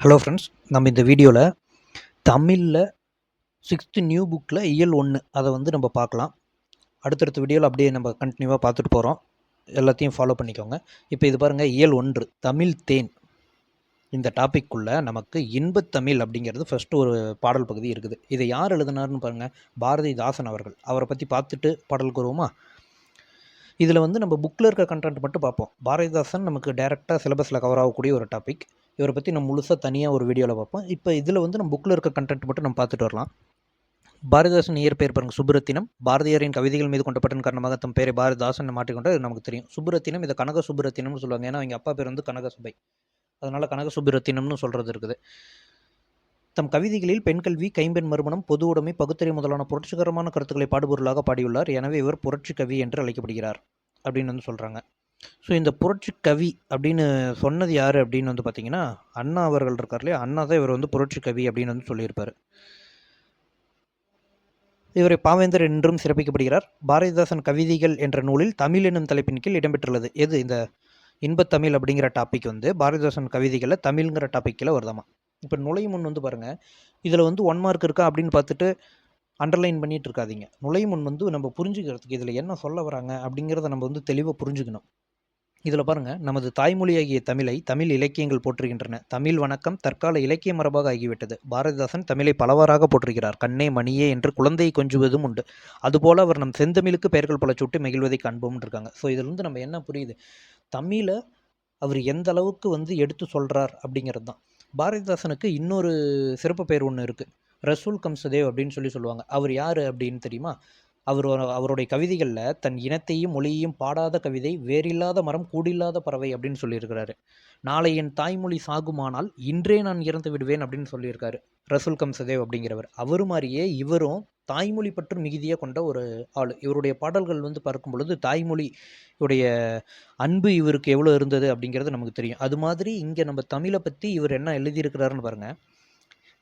Hello friends, நம்ம இந்த வீடியோவில் தமிழில் 6th நியூ புக்கில் இயல் 1 அதை வந்து நம்ம பார்க்கலாம். அடுத்தடுத்த வீடியோவில் அப்படியே நம்ம கண்டினியூவாக பார்த்துட்டு போகிறோம். எல்லாத்தையும் ஃபாலோ பண்ணிக்கோங்க. இப்போ இது பாருங்கள், இயல் 1 தமிழ் தேன். இந்த டாப்பிக்குள்ளே நமக்கு இன்பத்தமிழ் அப்படிங்கிறது ஃபஸ்ட்டு ஒரு பாடல் பகுதி இருக்குது. இதை யார் எழுதினார்னு பாருங்கள், பாரதிதாசன் அவர்கள். அவரை பற்றி பார்த்துட்டு பாடலுக்கு வருவோமா? இதில் வந்து நம்ம புக்கில் இருக்க கண்டென்ட் மட்டும் பார்ப்போம். பாரதிதாசன் நமக்கு டேரெக்டாக சிலபஸில் கவர் ஆகக்கூடிய ஒரு டாபிக். இவரை பற்றி நம்ம முழுசாக தனியாக ஒரு வீடியோவில் பார்ப்போம். இப்போ இதில் வந்து நம்ம புக்கில் இருக்க கண்டென்ட் மட்டும் நம்ம பார்த்துட்டு வரலாம். பாரதிதாசன் இயற்பெயர் பாருங்கள், சுப்புரத்தினம். பாரதியாரின் கவிதைகள் மீது கொண்ட பற்றின் காரணமாக தம் பேரை பாரதிதாசன் மாற்றிக்கொண்டு நமக்கு தெரியும். சுப்புரத்தினம், இதை கனக சுப்புரத்தினம்னு சொல்லுவாங்க. ஏன்னா அவங்க அப்பா பேர் வந்து கனகசபை, அதனால் கனக சுப்புரத்தினம்னு சொல்கிறது இருக்குது. தம் கவிதைகளில் பெண் கல்வி, கைம்பெண் மறுமணம், பொது உடைமை, பகுத்தறிவு முதலான புரட்சிகரமான கருத்துக்களை பாடுபொருளாக பாடியுள்ளார். எனவே இவர் புரட்சி கவி என்று அழைக்கப்படுகிறார் அப்படின்னு வந்து சொல்கிறாங்க. ஸோ இந்த புரட்சி கவி அப்படின்னு சொன்னது யார் அப்படின்னு வந்து பார்த்தீங்கன்னா, அண்ணா அவர்கள் இருக்கார் இல்லையா, அண்ணா தான் இவர் வந்து புரட்சி கவி அப்படின்னு வந்து சொல்லியிருப்பார். இவரை பாவேந்தர் என்றும் சிறப்பிக்கப்படுகிறார். பாரதிதாசன் கவிதைகள் என்ற நூலில் தமிழ் என்னும் தலைப்பின் கீழ் இடம்பெற்றுள்ளது. எது இந்த இன்பத்தமிழ் அப்படிங்கிற டாபிக் வந்து பாரதிதாசன் கவிதைகளில் தமிழ்ங்கிற டாப்பிக்கில் வருதாமா. இப்போ நுழையும் முன் வந்து பாருங்கள், இதில் வந்து 1 மார்க் இருக்கா அப்படின்னு பார்த்துட்டு அண்டர்லைன் பண்ணிகிட்டு இருக்காதீங்க. நுழையும் முன் வந்து நம்ம புரிஞ்சுக்கிறதுக்கு இதில் என்ன சொல்ல வராங்க அப்படிங்கிறத நம்ம வந்து தெளிவாக புரிஞ்சுக்கணும். இதில் பாருங்கள், நமது தாய்மொழியாகிய தமிழை தமிழ் இலக்கியங்கள் போற்றுகின்றன. தமிழ் வணக்கம் தற்கால இலக்கிய மரபாக ஆகிவிட்டது. பாரதிதாசன் தமிழை பலவாறாக போற்றுகிறார். கண்ணே மணியே என்று குழந்தையை கொஞ்சுவதும் உண்டு. அதுபோல் அவர் நம் செந்தமிழுக்கு பெயர்கள் பல சூட்டி மகிழ்வதை காண்போம்னு இருக்காங்க. ஸோ இதில் வந்து நம்ம என்ன புரியுது, தமிழை அவர் எந்த அளவுக்கு வந்து எடுத்து சொல்கிறார் அப்படிங்கிறது தான். பாரதிதாசனுக்கு இன்னொரு சிறப்பு பெயர் ஒன்று இருக்குது, ரசூல் கம்சதேவ் அப்படின்னு சொல்லுவாங்க. அவர் யார் அப்படின்னு தெரியுமா? அவருடைய கவிதைகளில் தன் இனத்தையும் மொழியையும் பாடாத கவிதை வேறில்லாத மரம் கூடில்லாத பறவை அப்படின்னு சொல்லியிருக்கிறாரு. நாளை என் தாய்மொழி சாகுமானால் இன்றே நான் இறந்து விடுவேன் அப்படின்னு சொல்லியிருக்காரு ரசூல் கம்சதேவ் அப்படிங்கிறவர். அவரு மாதிரியே இவரும் தாய்மொழி பற்று மிகுதியாக கொண்ட ஒரு ஆள். இவருடைய பாடல்கள் வந்து பார்க்கும் பொழுது தாய்மொழி உடைய அன்பு இவருக்கு எவ்வளோ இருந்தது அப்படிங்கிறது நமக்கு தெரியும். அது மாதிரி இங்கே நம்ம தமிழை பற்றி இவர் என்ன எழுதியிருக்கிறாருன்னு பாருங்கள்.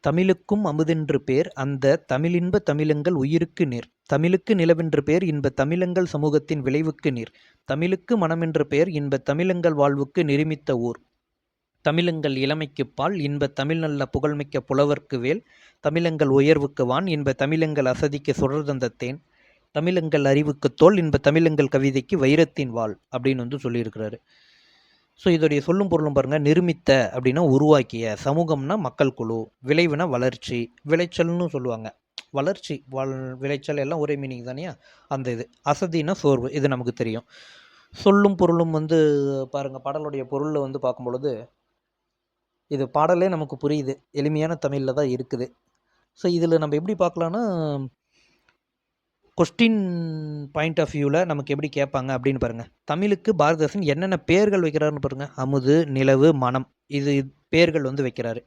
தமிழுக்கும் அமுதென்று பேர், அந்த தமிழின்ப தமிழங்கள் உயிருக்கு நீர். தமிழுக்கு நிலவென்று பேர், இன்ப தமிழங்கள் சமூகத்தின் விளைவுக்கு நீர். தமிழுக்கு மனமென்று பெயர், இன்ப தமிழங்கள் வாழ்வுக்கு நிருமித்த ஊர். தமிழங்கள் இளமைக்கு பால், இன்ப தமிழ் நல்ல புகழ்மிக்க புலவர்க்கு வேல். தமிழங்கள் உயர்வுக்கு வான், இன்ப தமிழங்கள் அசதிக்கு சுடர் தந்த தேன். தமிழங்கள் அறிவுக்கு தோல், இன்ப தமிழங்கள் கவிதைக்கு வைரத்தின் வாள் அப்படின்னு வந்து சொல்லியிருக்கிறாரு. ஸோ இதோடைய சொல்லும் பொருளும் பாருங்கள். நிருமித்த அப்படின்னா உருவாக்கிய, சமூகம்னா மக்கள் குழு, விளைவுனா வளர்ச்சி, விளைச்சல்னு சொல்லுவாங்க. வளர்ச்சி விளைச்சல் எல்லாம் ஒரே மீனிங் தானே. அந்த இது அசதினா சோர்வு, இது நமக்கு தெரியும். சொல்லும் பொருளும் வந்து பாருங்கள், பாடலுடைய பொருளில் வந்து பார்க்கும் பொழுது இது பாடலே நமக்கு புரியுது, எளிமையான தமிழில் தான் இருக்குது. ஸோ இதில் நம்ம எப்படி பார்க்கலான்னா, கொஸ்டின் பாயிண்ட் ஆஃப் வியூவில் நமக்கு எப்படி கேட்பாங்க அப்படின்னு பாருங்கள். தமிழுக்கு பாரதிதாசன் என்னென்ன பேர்கள் வைக்கிறாருன்னு பாருங்கள். அமுது, நிலவு, மனம், இது பேர்கள் வந்து வைக்கிறாரு.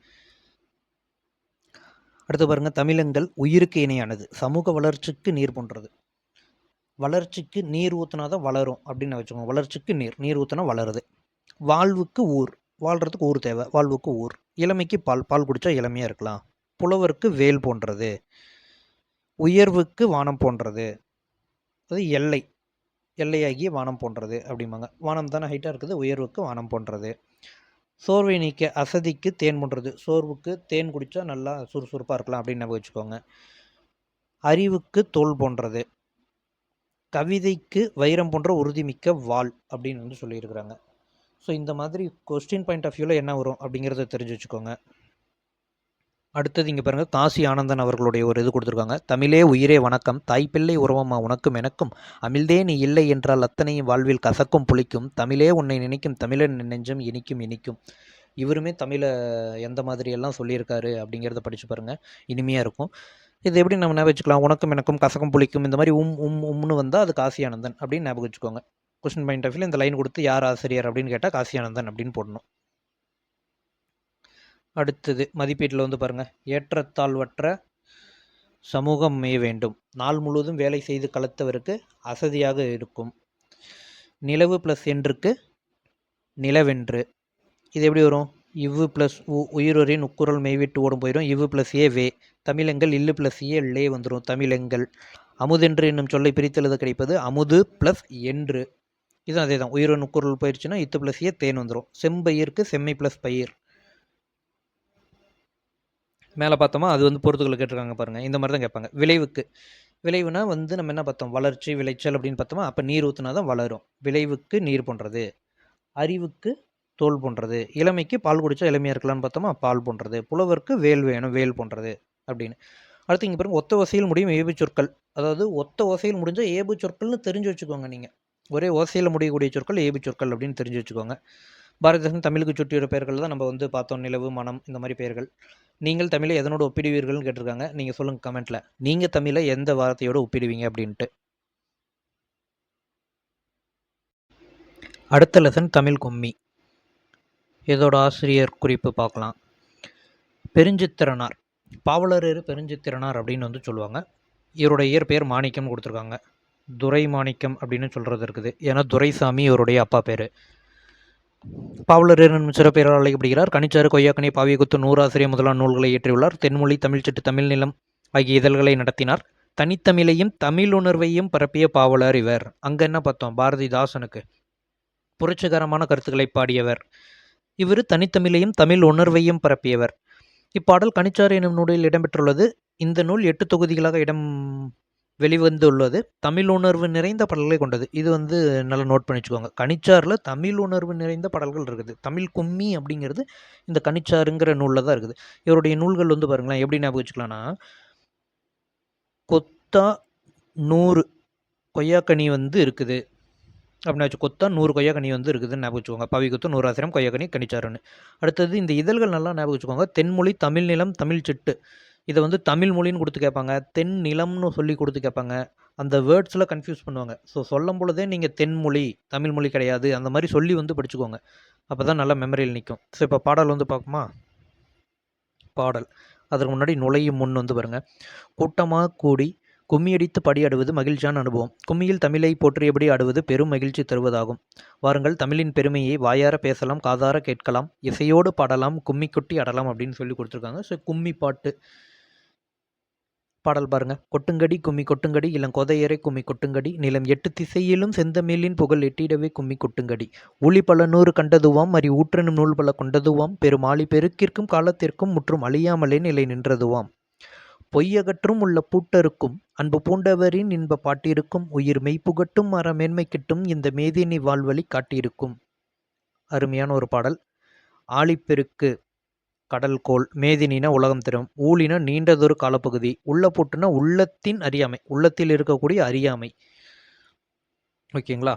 அடுத்து பாருங்கள், தமிழங்கள் உயிருக்கு இணையானது, சமூக வளர்ச்சிக்கு நீர் போன்றது. வளர்ச்சிக்கு நீர் ஊற்றினா தான் வளரும் அப்படின்னு வச்சுக்கோங்க. வளர்ச்சிக்கு நீர் ஊற்றினா வளருது. வாழ்வுக்கு ஊர், வாழ்கிறதுக்கு ஊர் தேவை, வாழ்வுக்கு ஊர். இளமைக்கு பால் குடித்தா இளமையாக இருக்கலாம். புலவருக்கு வேல் போன்றது. உயர்வுக்கு வானம் போன்றது, அது எல்லையாகிய வானம் போன்றது அப்படிம்பாங்க. வானம் தானே ஹைட்டாக இருக்குது, உயர்வுக்கு வானம் போன்றது. சோர்வை நீக்க அசதிக்கு தேன் போன்றது. சோர்வுக்கு தேன் குடித்தா நல்லா சுறுசுறுப்பாக இருக்கலாம் அப்படின்னு நம்ம வச்சுக்கோங்க. அறிவுக்கு தோல் போன்றது. கவிதைக்கு வைரம் போன்ற உறுதிமிக்க வாள் அப்படின்னு வந்து சொல்லியிருக்கிறாங்க. ஸோ இந்த மாதிரி கொஸ்டின் பாயிண்ட் ஆஃப் வியூவில் என்ன வரும் அப்படிங்கிறத தெரிஞ்சு வச்சுக்கோங்க. அடுத்தது இங்கே பாருங்கள், காசி ஆனந்தன் அவர்களுடைய ஒரு இது கொடுத்துருக்காங்க. தமிழே உயிரே வணக்கம், தாய்ப்பிள்ளை உறவமா உனக்கும் எனக்கும், அமிழ்தே நீ இல்லை என்றால் அத்தனையும் வாழ்வில் கசக்கும் புளிக்கும், தமிழே உன்னை நினைக்கும் தமிழன் நெஞ்சம் இனிக்கும் இனிக்கும். இவருமே தமிழை எந்த மாதிரியெல்லாம் சொல்லியிருக்காரு அப்படிங்கிறத படித்து பாருங்கள், இனிமையாக இருக்கும். இது எப்படி நம்ம ஞாபகம் வச்சுக்கலாம், உனக்கும் எனக்கும் கசக்கும் புளிக்கும் இந்த மாதிரி உம்னு வந்தால் அது காசி ஆனந்தன் அப்படின்னு ஞாபகம் வச்சுக்கோங்க. கொஸ்டின் பாயிண்ட் ஆஃப் வியூவில் இந்த லைன் கொடுத்து யார் ஆசிரியர் அப்படின்னு கேட்டால் காசி ஆனந்தன் அப்படின்னு போடணும். அடுத்தது மதிப்பீட்டில் வந்து பாருங்கள், ஏற்றத்தாழ்வற்ற சமூகம் மேய வேண்டும். நாள் முழுவதும் வேலை செய்து கலத்தவருக்கு அசதியாக இருக்கும். நிலவு ப்ளஸ் என்றுக்கு நிலவென்று. இது எப்படி வரும், இவ்வு ப்ளஸ் உயிரொரின் உக்குரல் மெய்விட்டு ஓடும் போயிடும். இவ்வு ப்ளஸ் ஏ வே. தமிழெங்கள் இல்லு ப்ளஸ் ஏ லே வந்துடும், தமிழெங்கள். அமுதென்று என்னும் சொல்லை பிரித்தெழுத கிடைப்பது அமுது ப்ளஸ் என்று. இதுவும் அதே தான், உயிரின் உக்குரல் போயிடுச்சுன்னா இத்து ப்ளஸ் ஏ தேன் வந்துடும். செம்பயிருக்கு செம்மை ப்ளஸ் பயிர். மேலே பார்த்தோமா அது வந்து பொறுத்துக்களை கேட்டிருக்காங்க பாருங்கள். இந்த மாதிரி தான் கேட்பாங்க. விளைவுக்கு விளைவுனா வந்து நம்ம என்ன பார்த்தோம், வளர்ச்சி விளைச்சல் அப்படின்னு பார்த்தோமா, அப்போ நீர் ஊற்றுனா தான் வளரும். விளைவுக்கு நீர் போன்றது, அறிவுக்கு தோல் போன்றது, இளமைக்கு பால் குடித்தா இளமையாக இருக்கலாம்னு பார்த்தோமா, பால் போன்றது, புலவருக்கு வேல் வேணும் வேல் போன்றது அப்படின்னு. அடுத்து இங்கே பாருங்க, ஒத்த ஓசையில் முடியும் ஏபு சொற்கள். அதாவது ஒத்த ஓசையில் முடிஞ்ச ஏபு சொற்கள்னு தெரிஞ்சு வச்சுக்கோங்க. நீங்கள் ஒரே ஓசையில் முடியக்கூடிய சொற்கள் ஏபு சொற்கள் அப்படின்னு தெரிஞ்சு வச்சுக்கோங்க. பாரதிதாசன் தமிழுக்கு சுற்றியுள்ள பெயர்கள் தான் நம்ம வந்து பார்த்தோம். நிலவு, மனம், இந்த மாதிரி பெயர்கள். நீங்கள் தமிழை எதனோடு ஒப்பிடுவீர்கள்னு கேட்டிருக்காங்க. நீங்கள் சொல்லுங்கள் கமெண்ட்டில், நீங்கள் தமிழை எந்த வார்த்தையோடு ஒப்பிடுவீங்க அப்படின்ட்டு. அடுத்த லெசன் தமிழ் கும்மி. இதோட ஆசிரியர் குறிப்பு பார்க்கலாம். பெருஞ்சித்திரனார், பாவலரேறு பெருஞ்சித்திரனார் அப்படின்னு வந்து சொல்லுவாங்க. இவருடைய இயற்பெயர் மாணிக்கம் கொடுத்துருக்காங்க. துரை மாணிக்கம் அப்படின்னு சொல்கிறது இருக்குது. ஏன்னா துரைசாமி இவருடைய அப்பா பேர். பாவலரேறு என்னும் சிறப்பெயரால் அழைக்கப்படுகிறார். கனிச்சாறு, கொய்யாக்கனி, பாவியகுத்து, நூறாசிரியர் முதலான நூல்களை இயற்றியுள்ளார். தென்மொழி, தமிழ்ச்சிட்டு, தமிழ் நிலம் ஆகிய இதழ்களை நடத்தினார். தனித்தமிழையும் தமிழுணர்வையும் பரப்பிய பாவலர் இவர். அங்கே என்ன பார்த்தோம், பாரதிதாசனுக்கு புரட்சிகரமான கருத்துக்களை பாடியவர் இவர். தனித்தமிழையும் தமிழ் உணர்வையும் பரப்பியவர். இப்பாடல் கனிச்சாறு எனும் நூலில் இடம்பெற்றுள்ளது. இந்த நூல் 8 தொகுதிகளாக வெளிவந்துள்ளது. தமிழ் உணர்வு நிறைந்த பாடல்களை கொண்டது. இது வந்து நல்லா நோட் பண்ணி வச்சுக்கோங்க. கனிச்சாறில் தமிழ் உணர்வு நிறைந்த பாடல்கள் இருக்குது. தமிழ் கும்மி அப்படிங்கிறது இந்த கனிச்சாறுங்கிற நூலில் தான் இருக்குது. இவருடைய நூல்கள் வந்து பாருங்களேன், எப்படி ஞாபகம் வச்சுக்கலாம்னா, கொத்தா 100 கொய்யாக்கனி வந்து இருக்குது அப்படின்னா வச்சு, கொத்தா 100 கொய்யாக்கனி வந்து இருக்குதுன்னு ஞாபகம் வச்சுக்கோங்க. பவிக்குத்து, நூறாசிரம், கொய்யாக்கனி, கனிச்சாறுன்னு. அடுத்தது இந்த இதழ்கள் நல்லா ஞாபகம் வச்சுக்கோங்க. தென்மொழி, தமிழ் நிலம், தமிழ் சிட்டு. இதை வந்து தமிழ் மொழின்னு கொடுத்து கேட்பாங்க. தென் நிலம்னு சொல்லி கொடுத்து கேட்பாங்க. அந்த வேர்ட்ஸில் கன்ஃபியூஸ் பண்ணுவாங்க. ஸோ சொல்லும் பொழுதே நீங்கள் தென்மொழி தமிழ் மொழி கிடையாது அந்த மாதிரி சொல்லி வந்து படிச்சுக்கோங்க. அப்போ தான் நல்லா மெமரியில் நிற்கும். ஸோ இப்போ பாடல் வந்து பார்க்குமா, பாடல் அதற்கு முன்னாடி நுழையும் முன் வந்து பாருங்கள். கூட்டமாக கூடி கும்மியடித்து படியாடுவது மகிழ்ச்சியான அனுபவம். கும்மியில் தமிழை போற்றியபடி ஆடுவது பெரும் மகிழ்ச்சி தருவதாகும். வாருங்கள், தமிழின் பெருமையை வாயார பேசலாம், காதார கேட்கலாம், இசையோடு பாடலாம், கும்மி கொட்டி ஆடலாம் அப்படின்னு சொல்லி கொடுத்துருக்காங்க. ஸோ கும்மி பாட்டு பாடல் பாருங்க. கொட்டுங்கடி கும்மி கொட்டுங்கடி, இளங்கொதையரை கும்மி கொட்டுங்கடி, நிலம் 8 திசையிலும் செந்தமிழின் புகழ் எட்டிடவே கும்மி கொட்டுங்கடி. ஊழி பல 100 கண்டதுவாம், மறி ஊற்றெனும் நூல் பல கொண்டதுவாம், பெரும் ஆழி பெருக்கிற்கும் காலத்திற்கும் முற்றும் அழியாமலே நிலை நின்றதுவாம். பொய்யகற்றும் உள்ள பூட்டருக்கும் அன்பு பூண்டவரின் இன்ப பாட்டிருக்கும், உயிர் மெய்ப்புகட்டும் அறமேன்மை கிட்டும் இந்த மேதினி வாழ்வழி காட்டியிருக்கும். அருமையான ஒரு பாடல். ஆழிப்பெருக்கு கடல்கோள், மேதினினா உலகம் தரும், ஊழினா நீண்டதொரு காலப்பகுதி, உள்ள பூட்டுனா உள்ளத்தின் அறியாமை, உள்ளத்தில் இருக்கக்கூடிய அறியாமை. ஓகேங்களா.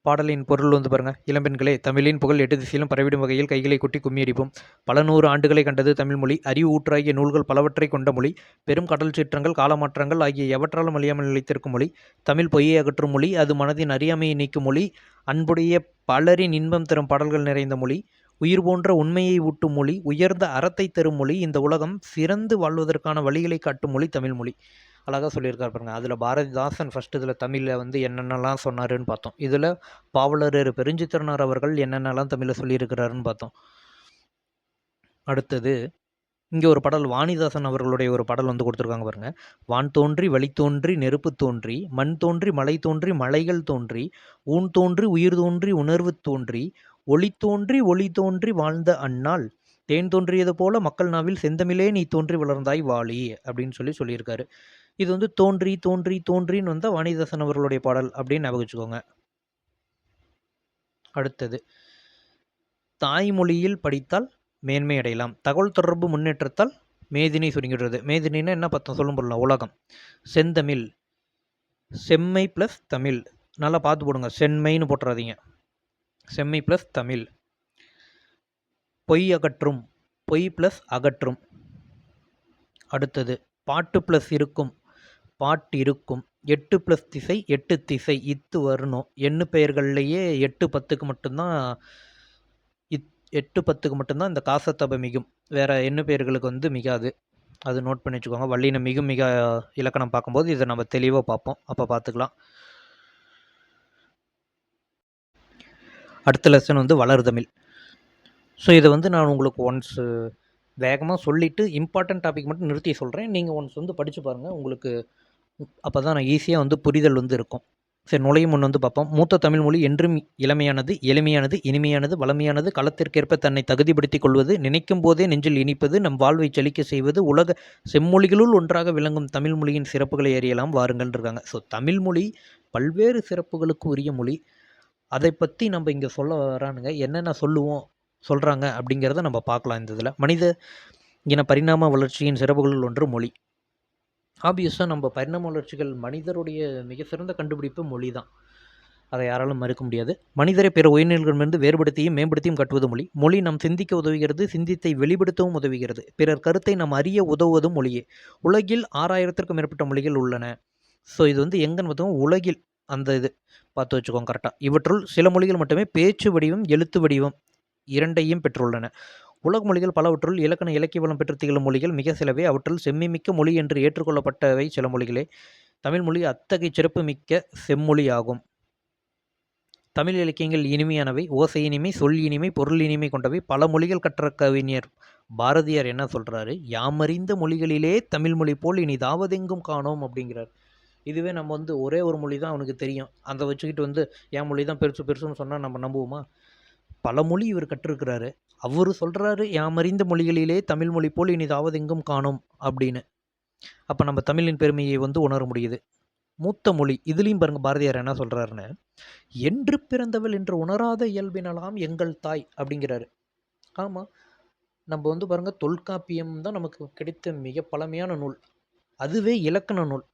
பாடலின் பொருள் வந்து பாருங்க. இளம்பெண்களே, தமிழின் புகழ் 8 திசையிலும் பரவிடும் வகையில் கைகளை கொட்டி கும்மியடிப்போம். பல 100 ஆண்டுகளை கண்டது தமிழ் மொழி. அறிவு ஊற்றாகிய நூல்கள் பலவற்றை கொண்ட மொழி. பெரும் கடல் சீற்றங்கள், காலமாற்றங்கள் ஆகிய எவற்றாலும் அழியாமல் நிலைத்திருக்கும் மொழி. தமிழ் பொய்யை அகற்றும் மொழி. அது மனதின் அறியாமையை நீக்கும் மொழி. அன்புடைய பலரின் இன்பம் தரும் பாடல்கள் நிறைந்த மொழி. உயிர் போன்ற உண்மையை ஊட்டும் மொழி. உயர்ந்த அறத்தை தரும் மொழி. இந்த உலகம் சிறந்து வாழ்வதற்கான வழிகளை காட்டும் மொழி தமிழ் மொழி. அழகாக சொல்லியிருக்காரு பாருங்க. அதில் பாரதிதாசன் ஃபஸ்ட்டு இதில் தமிழில் வந்து என்னென்னலாம் சொன்னாருன்னு பார்த்தோம். இதில் பாவலரேறு பெருஞ்சித்திரனார் அவர்கள் என்னென்னலாம் தமிழில் சொல்லியிருக்கிறாருன்னு பார்த்தோம். அடுத்தது இங்கே ஒரு பாடல், வாணிதாசன் அவர்களுடைய ஒரு பாடல் வந்து கொடுத்துருக்காங்க பாருங்க. வான் தோன்றி வழி தோன்றி நெருப்பு தோன்றி, மண் தோன்றி மலை தோன்றி மலைகள் தோன்றி, ஊன் தோன்றி உயிர் தோன்றி உணர்வு தோன்றி, ஒளி தோன்றி வாழ்ந்த அந்நாள், தேன் தோன்றியது போல மக்கள் நாவில் செந்தமிழே நீ தோன்றி வளர்ந்தாய் வாழி அப்படின்னு சொல்லியிருக்காரு. இது வந்து தோன்றி தோன்றி தோன்றின்னு வந்தால் வாணிதாசன் அவர்களுடைய பாடல் அப்படின்னு ஞாபகம் வச்சுக்கோங்க. அடுத்தது, தாய்மொழியில் படித்தால் மேன்மை அடையலாம், தகவல் தொடர்பு முன்னேற்றத்தால் மேதினி சுருங்கிடுறது. மேதினின்னா என்ன பார்த்தோம், சொல்லும் பொருள் உலகம். செந்தமிழ், செம்மை ப்ளஸ் தமிழ், நல்லா பார்த்து போடுங்க, செம்மைன்னு போட்டுறாதீங்க, செம்மை ப்ளஸ் தமிழ். பொய் அகற்றும், பொய் ப்ளஸ் அகற்றும். அடுத்தது, பாட்டு ப்ளஸ் இருக்கும், பாட்டு இருக்கும். 8 + திசை 8 திசை இத்து வரணும். எண்ணு பெயர்கள்லேயே 8 10க்கு மட்டும்தான் 8 10க்கு மட்டும்தான் இந்த காசத்தப மிகும். வேறு எண்ணு பெயர்களுக்கு வந்து மிகாது. அது நோட் பண்ணி வச்சுக்கோங்க. வல்லின மிகும் மிக இலக்கணம் பார்க்கும்போது இதை நம்ம தெளிவாக பார்ப்போம், அப்போ பார்த்துக்கலாம். அடுத்த லெசன் வந்து வளர்தமிழ். ஸோ இதை வந்து நான் உங்களுக்கு ஒன்ஸ் வேகமாக சொல்லிவிட்டு இம்பார்ட்டன்ட் டாபிக் மட்டும் நிறுத்தி சொல்கிறேன். நீங்கள் ஒன்ஸ் வந்து படித்து பாருங்கள். உங்களுக்கு அப்போ தான் நான் ஈஸியாக வந்து புரிதல் வந்து இருக்கும். சரி, நுழையும் முன் வந்து பார்ப்போம். மூத்த தமிழ் மொழி என்றும் இளமையானது, எளிமையானது, இனிமையானது, வளமையானது, களத்திற்கேற்ப தன்னை தகுதிப்படுத்திக் கொள்வது, நினைக்கும் போதே நெஞ்சில் இனிப்பது, நம் வாழ்வை செழிக்க செய்வது, உலக செம்மொழிகளுள் ஒன்றாக விளங்கும் தமிழ் மொழியின் சிறப்புகளை அறியலாம் வாருங்கள் இருக்காங்க. ஸோ தமிழ் மொழி பல்வேறு சிறப்புகளுக்கு உரிய மொழி. அதை பற்றி நம்ம இங்கே சொல்ல வரானுங்க. என்னென்ன சொல்கிறாங்க அப்படிங்கிறத நம்ம பார்க்கலாம் இந்த இதில். மனித இன பரிணாம வளர்ச்சியின் சிறப்புகளில் ஒன்று மொழி. ஆப்வியஸாக நம்ம பரிணாம வளர்ச்சிகள் மனிதருடைய மிக சிறந்த கண்டுபிடிப்பு மொழி தான். அதை யாராலும் மறுக்க முடியாது. மனிதரை பிற உயிரினங்களிடமிருந்து வேறுபடுத்தியும் மேம்படுத்தியும் காட்டுவது மொழி. மொழி நாம் சிந்திக்க உதவுகிறது, சிந்தித்தை வெளிப்படுத்தவும் உதவுகிறது. பிறர் கருத்தை நாம் அறிய உதவுவதும் மொழியே. உலகில் 6000த்திற்கும் மேற்பட்ட மொழிகள் உள்ளன. ஸோ இது வந்து எங்கன்னு பார்த்தோம், உலகில் அந்த இது பார்த்து வச்சுக்கோங்க கரெக்டாக. இவற்றுள் சில மொழிகள் மட்டுமே பேச்சு வடிவம், எழுத்து வடிவம் இரண்டையும் பெற்றுள்ளன. உலக மொழிகள் பலவற்றுள் இலக்கண இலக்கிய வளம் பெற்று திகழும் மொழிகள் மிக சிலவே. அவற்றுள் செம்மிமிக்க மொழி என்று ஏற்றுக்கொள்ளப்பட்டவை சில மொழிகளே. தமிழ் மொழி அத்தகைய சிறப்பு மிக்க செம்மொழி ஆகும். தமிழ் இலக்கியங்கள் இனிமையானவை, ஓசை இனிமை, சொல் இனிமை, பொருள் இனிமை கொண்டவை. பல மொழிகள் கற்ற கவிஞர் பாரதியார் என்ன சொல்கிறாரு, யாமறிந்த மொழிகளிலே தமிழ் மொழி போல் இனிதாவதெங்கும் காணோம் அப்படிங்கிறார். இதுவே நம்ம வந்து ஒரே ஒரு மொழி தான் அவனுக்கு தெரியும், அதை வச்சுக்கிட்டு வந்து என் மொழி தான் பெருசு பெருசுன்னு சொன்னால் நம்ம நம்புவோமா? பல மொழி இவர் கற்றிருக்கிறாரு. அவர் சொல்கிறாரு யாமறிந்த மொழிகளிலே தமிழ் மொழி போல் இனிதாவது எங்கும் காணோம் அப்படின்னு. அப்போ நம்ம தமிழின் பெருமையை வந்து உணர முடியுது. மூத்த மொழி இதுலேயும் பாருங்க பாரதியார் என்ன சொல்கிறாருன்னு, என்று பிறந்தவள் என்று உணராத இயல்பினலாம் எங்கள் தாய் அப்படிங்கிறாரு. ஆமாம், நம்ம வந்து பாருங்க தொல்காப்பியம் தான் நமக்கு கிடைத்த மிக பழமையான நூல். அதுவே இலக்கண நூல்.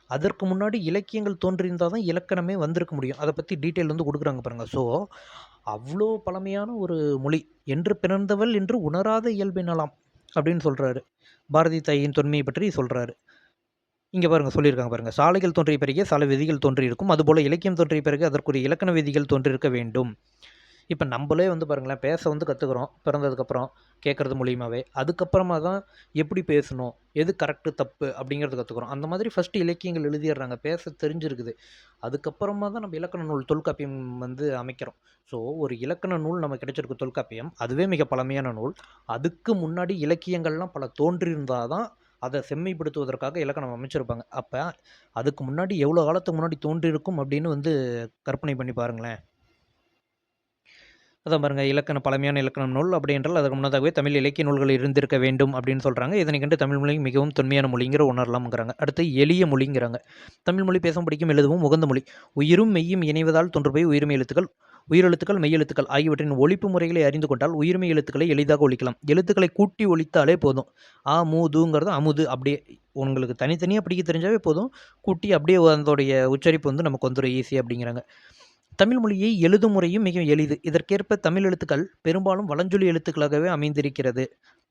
அதற்கு முன்னாடி இலக்கியங்கள் தோன்றியிருந்தால் தான் இலக்கணமே வந்திருக்க முடியும். அதை பற்றி டீட்டெயில் வந்து கொடுக்குறாங்க பாருங்கள். ஸோ அவ்வளோ பழமையான ஒரு மொழி. என்று பிறந்தவள் என்று உணராத இயல்பினலாம் அப்படின்னு சொல்கிறாரு. பாரதி தாயின் தொன்மையை பற்றி சொல்கிறாரு. இங்கே பாருங்கள் சொல்லியிருக்காங்க பாருங்கள், சாலைகள் தோன்றிய பிறகு சாலை விதிகள் தோன்றியிருக்கும், அதுபோல் இலக்கியம் தோன்றிய பிறகு அதற்குரிய இலக்கண விதிகள் தோன்றியிருக்க வேண்டும். இப்போ நம்மளே வந்து பாருங்களேன், பேச வந்து கற்றுக்குறோம் பிறந்ததுக்கப்புறம், கேட்குறது மூலியமாகவே. அதுக்கப்புறமா தான் எப்படி பேசணும், எது கரெக்டு தப்பு அப்படிங்கிறது கற்றுக்குறோம். அந்த மாதிரி ஃபஸ்ட்டு இலக்கியங்கள் எழுதிடுறாங்க, பேச தெரிஞ்சிருக்குது. அதுக்கப்புறமா தான் நம்ம இலக்கண நூல் தொல்காப்பியம் வந்து அமைக்கிறோம். ஸோ ஒரு இலக்கண நூல் நம்ம கிடைச்சிருக்கு தொல்காப்பியம், அதுவே மிக பழமையான நூல். அதுக்கு முன்னாடி இலக்கியங்கள்லாம் பல தோன்றியிருந்தால் தான் அதை செம்மைப்படுத்துவதற்காக இலக்கணம் அமைச்சிருப்பாங்க. அப்போ அதுக்கு முன்னாடி எவ்வளோ காலத்துக்கு முன்னாடி தோன்றியிருக்கும் அப்படின்னு வந்து கற்பனை பண்ணி பாருங்களேன். அதான் பாருங்கள், இலக்கண பழமையான இலக்கணம் நூல் அப்படி என்றால் அதற்கு முன்னதாகவே தமிழ் இலக்கிய நூல்கள் இருந்திருக்க வேண்டும் அப்படின்னு சொல்கிறாங்க. இதனை கண்டு தமிழ் மொழி மிகவும் தொன்மையான மொழிங்கிற உணரலாம்ங்கிறாங்க. அடுத்து எளிய மொழிங்கிறாங்க. தமிழ் மொழி பேசும் படிக்கும் எழுதவும் உகந்த மொழி. உயிரும் மெய்யும் இணைவதால் தோன்றுபவை உயிர்மை எழுத்துக்கள். உயிரெழுத்துக்கள் மெய்யெழுத்துக்கள் ஆகியவற்றின் ஒலிப்பு முறைகளை அறிந்து கொண்டால் உயிர்மை எழுத்துக்களை எளிதாக ஒலிக்கலாம். எழுத்துக்களை கூட்டி ஒலித்தாலே போதும். ஆ மூ தூங்கிறது அமுது அப்படியே உங்களுக்கு தனித்தனியாக படிக்க தெரிஞ்சாவே போதும். கூட்டி அப்படியே அதோடைய உச்சரிப்பு வந்து நமக்கு வந்துடும் ஈஸி அப்படிங்கிறாங்க. தமிழ் மொழியை எழுதும் முறையும் மிக எளிது. இதற்கேற்ப தமிழ் எழுத்துக்கள் பெரும்பாலும் வலஞ்சொலி எழுத்துக்களாகவே அமைந்திருக்கிறது.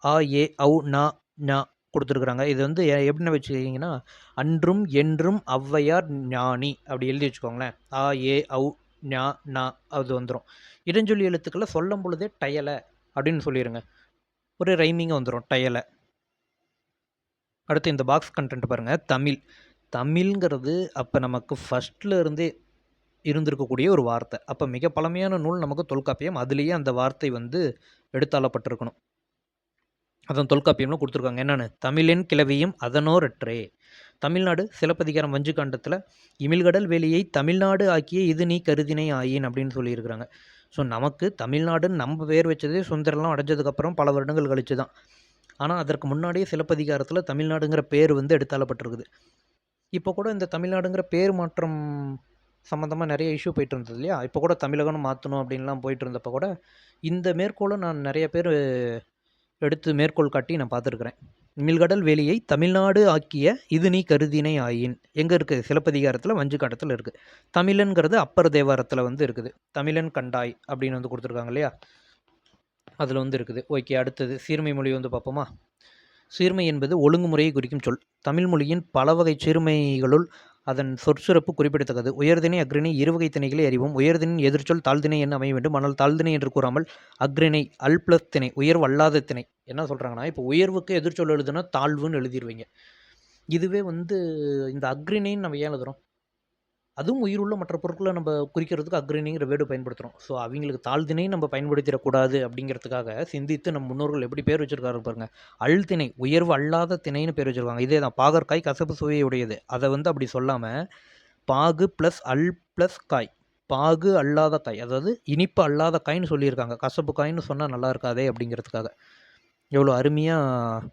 ஆ ஏ ஔ நா ஞா கொடுத்துருக்குறாங்க. இது வந்து எப்படின்னு வச்சுக்கிட்டிங்கன்னா, அன்றும் என்றும் ஔவையார் ஞானி அப்படி எழுதி வச்சுக்கோங்களேன். ஆ ஏ ஔ ஞா நா அது வந்துடும். இடஞ்சொல்லி எழுத்துக்களை சொல்லும் பொழுதே டயலை அப்படின்னு சொல்லிடுங்க, ஒரு ரைமிங்காக வந்துடும் டயலை. அடுத்து இந்த பாக்ஸ் கண்டென்ட் பாருங்கள். தமிழ் தமிழ்ங்கிறது அப்போ நமக்கு ஃபஸ்ட்டில் இருந்தே இருந்திருக்கக்கூடிய ஒரு வார்த்தை. அப்போ மிக பழமையான நூல் நமக்கு தொல்காப்பியம். அதுலேயே அந்த வார்த்தை வந்து எடுத்தாளப்பட்டிருக்கணும். அதான் தொல்காப்பியம்னு கொடுத்துருக்காங்க. என்னென்னு, தமிழின் கிளவியும் அதனோரற்றே. தமிழ்நாடு சிலப்பதிகாரம் வஞ்சிகாண்டத்தில் இமிழ்கடல் வேலியை தமிழ்நாடு ஆக்கிய இது நீ கருதினை ஆயின் அப்படின்னு சொல்லியிருக்கிறாங்க. ஸோ நமக்கு தமிழ்நாடுன்னு நம்ம பேர் வச்சதே சுந்தரம்லாம் அடைஞ்சதுக்கப்புறம் பல வருடங்கள் கழிச்சு தான். ஆனால் அதற்கு முன்னாடியே சிலப்பதிகாரத்தில் தமிழ்நாடுங்கிற பேர் வந்து எடுத்தாளப்பட்டிருக்குது. இப்போ கூட இந்த தமிழ்நாடுங்கிற பேர் மாற்றம் சம்மந்தமாக நிறைய இஷ்யூ போயிட்டு இருந்தது இல்லையா? இப்போ கூட தமிழகம்னு மாற்றணும் அப்படின்லாம் போயிட்டு இருந்தப்போ கூட இந்த மேற்கோளை நான் நிறைய பேர் எடுத்து மேற்கோள் காட்டி நான் பார்த்துருக்குறேன். இமிழ்கடல் வேலியை தமிழ்நாடு ஆக்கிய இது நீ கருதினை ஆயின் எங்கே இருக்குது? சிலப்பதிகாரத்தில் வஞ்சிக்காட்டத்தில் இருக்குது. தமிழன்கிறது அப்பர் தேவாரத்தில் வந்து இருக்குது. தமிழன் கண்டாய் அப்படின்னு வந்து கொடுத்துருக்காங்க இல்லையா? அதில் வந்து இருக்குது. ஓகே, அடுத்தது சீர்மை மொழி வந்து பார்ப்போமா? சீர்மை என்பது ஒழுங்குமுறையை குறிக்கும் சொல். தமிழ் மொழியின் பல வகை சீர்மைகளுள் அதன் சொற்சிறப்பு குறிப்பிடத்தக்கது. உயர்திணை அக்ரிணை இருவகை திணைகளை அறிவோம். உயர்திணையின் எதிர்ச்சொல் தாழ்திணை என்ன அமைய வேண்டும். ஆனால் தாழ்திணை என்று கூறாமல் அக்ரிணை அல் பிளஸ் திணை உயர்வு அல்லாத திணை. என்ன சொல்கிறாங்கன்னா, இப்போ உயர்வுக்கு எதிர்ச்சொல் எழுதுனா தாழ்வுன்னு எழுதிடுவீங்க. இதுவே வந்து இந்த அக்ரிணைன்னு நம்ம ஏன் எழுதுகிறோம்? அதுவும் உயிருள்ள மற்ற பொருட்களை நம்ம குறிக்கிறதுக்கு அக்ரிணிங்கிற வேர்டு பயன்படுத்துகிறோம். ஸோ அவங்களுக்கு தாழ்திணை நம்ம பயன்படுத்திடக்கூடாது அப்படிங்கிறதுக்காக சிந்தித்து நம் முன்னோர்கள் எப்படி பேர் வச்சுருக்காரு பாருங்க. அழ்திணை உயர்வு அல்லாத திணைன்னு பேர் வச்சுருக்காங்க. இதே தான் பாகற்காய் கசப்பு சுவையுடையது. அதை வந்து அப்படி சொல்லாமல் பாகு ப்ளஸ் அல் ப்ளஸ் காய். பாகு அல்லாத காய், அதாவது இனிப்பு அல்லாத காய்ன்னு சொல்லியிருக்காங்க. கசப்பு காய்ன்னு சொன்னால் நல்லா இருக்காதே அப்படிங்கிறதுக்காக. எவ்வளோ அருமையாக